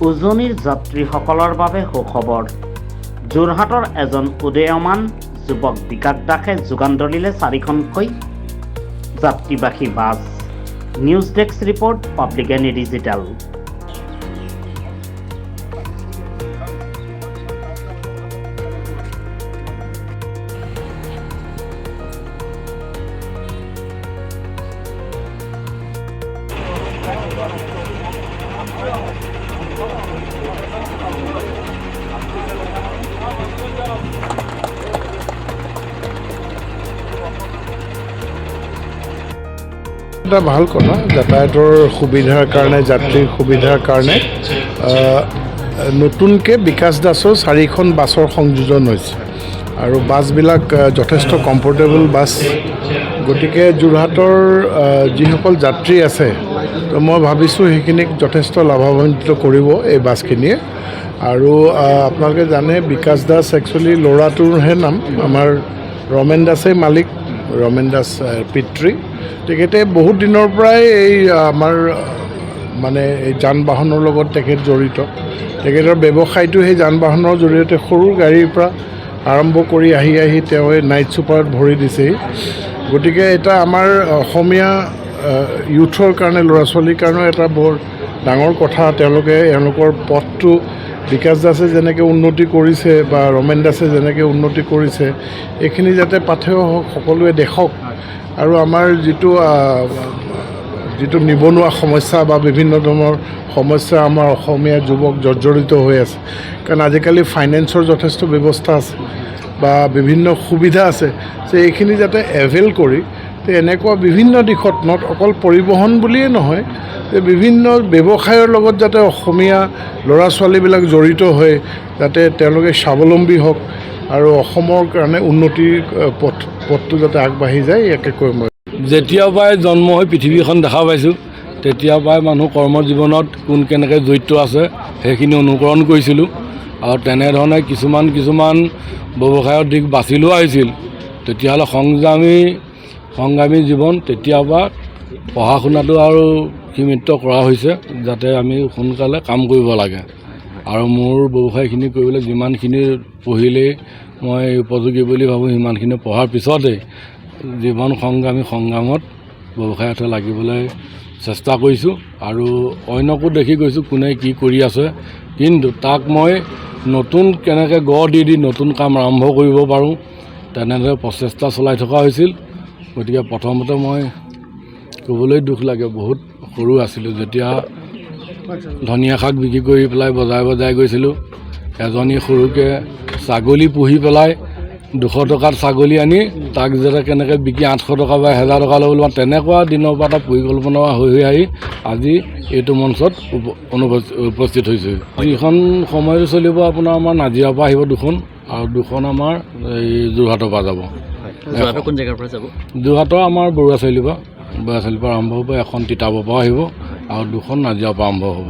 উজনিৰ যাত্ৰীসকলৰ বাবে সুখবৰ। যোৰহাটৰ এজন উদীয়মান যুৱক বিকাশ দাসে যোগান ধৰিলে 4খনকৈ যাত্ৰীবাহী bus. News desk report, public any digital. এটা ভাল কথা, যাতায়াতৰ সুবিধাৰ কাৰণে, যাত্ৰীৰ সুবিধাৰ কাৰণে নতুনকৈ বিকাশ দাসৰ 4খন বাছৰ সংযোজন হৈছে আৰু বাছবিলাক যথেষ্ট কমফৰ্টেবল বাছ। গতিকে যোৰহাটৰ যিসকল যাত্ৰী আছে, তো মই ভাবিছোঁ সেইখিনিক যথেষ্ট লাভান্বিত কৰিব এই বাছখিনিয়ে। আৰু আপোনালোকে জানে বিকাশ দাস একচুৱেলি ল'ৰাটোৰহে নাম, আমাৰ ৰমেন দাসেই মালিক, ৰমেন দাস পিতৃ। তেখেতে বহুত দিনৰ পৰাই এই আমাৰ মানে এই যান বাহনৰ লগত তেখেত জড়িত। তেখেতৰ ব্যৱসায়টো সেই যান বাহনৰ জৰিয়তে সৰু গাড়ীৰ পৰা আৰম্ভ কৰি আহি তেওঁ এই নাইট ছুপাৰত ভৰি দিছেহি। গতিকে এটা আমাৰ অসমীয়া ইউথৰ কাৰণে, ল'ৰা ছোৱালীৰ কাৰণেও এটা বৰ ডাঙৰ কথা। এওঁলোকৰ পথটো বিকাশ দাসে যেনেকৈ উন্নতি কৰিছে বা ৰমেন দাসে যেনেকৈ উন্নতি কৰিছে, এইখিনি যাতে পাথেয় হওক, সকলোৱে দেখক। আৰু আমাৰ যিটো নিবনুৱা সমস্যা বা বিভিন্ন ধৰণৰ সমস্যা আমাৰ অসমীয়া যুৱক জৰ্জৰিত হৈ আছে, কাৰণ আজিকালি ফাইনেন্সৰ যথেষ্ট ব্যৱস্থা আছে বা বিভিন্ন সুবিধা আছে, যে এইখিনি যাতে এভেইল কৰি এনেকুৱা বিভিন্ন দিশত, অকল পৰিবহণ বুলিয়ে নহয়, যে বিভিন্ন ব্যৱসায়ৰ লগত যাতে অসমীয়া ল'ৰা ছোৱালীবিলাক জড়িত হৈ যাতে তেওঁলোকে স্বাৱলম্বী হওক আৰু অসমৰ কাৰণে উন্নতিৰ পথটো যাতে আগবাঢ়ি যায়, ইয়াকে কৈ মই। যেতিয়াৰ পৰাই জন্ম হৈ পৃথিৱীখন দেখা পাইছোঁ, তেতিয়াৰ পৰাই মানুহ কৰ্মজীৱনত কোন কেনেকৈ জড়িত আছে সেইখিনি অনুকৰণ কৰিছিলোঁ। আৰু তেনেধৰণে কিছুমান ব্যৱসায়ৰ দিশ বাছি লোৱা হৈছিল। তেতিয়াহ'লে সংগ্ৰামী জীৱন, তেতিয়াৰ পৰা পঢ়া শুনাটো আৰু সীমিত কৰা হৈছে, যাতে আমি সোনকালে কাম কৰিব লাগে। আৰু মোৰ ব্যৱসায়খিনি কৰিবলৈ যিমানখিনি পঢ়িলেই মই উপযোগী বুলি ভাবোঁ, সিমানখিনি পঢ়াৰ পিছতেই জীৱন সংগ্ৰামত ব্যৱসায়তে লাগিবলৈ চেষ্টা কৰিছোঁ আৰু অন্যকো দেখি গৈছোঁ কোনে কি কৰি আছে। কিন্তু তাক মই নতুন কেনেকৈ গঢ় দি নতুন কাম আৰম্ভ কৰিব পাৰোঁ, তেনেদৰে প্ৰচেষ্টা চলাই থকা হৈছিল। গতিকে প্ৰথমতে মই ক'বলৈ দুখ লাগে, বহুত সৰু আছিলোঁ যেতিয়া ধনিয়া শাক বিক্ৰী কৰি পেলাই বজাই গৈছিলোঁ। এজনী সৰুকৈ ছাগলী পুহি পেলাই 200 টকাত ছাগলী আনি তাক যাতে কেনেকৈ বিকি 800 টকা বা 1000 টকা ল'বলৈ, তেনেকুৱা দিনৰ পৰা এটা পৰিকল্পনা হৈ আহি আজি এইটো মঞ্চত উপস্থিত হৈছোঁ। যিখন সময়টো চলিব আপোনাৰ আমাৰ নাজিৰাৰ পৰা আহিব 2খন আৰু 2খন আমাৰ এই যোৰহাটৰ পৰা যাব। যোৰহাটৰ কোন জেগাৰ পৰা যাব? যোৰহাটৰ আমাৰ বৰুৱা চাৰিআলিৰ পৰা আৰম্ভ হ'ব, এখন তিতাবৰ পৰা আহিব আৰু 2খন নাজিৰাৰ পৰা আৰম্ভ হ'ব।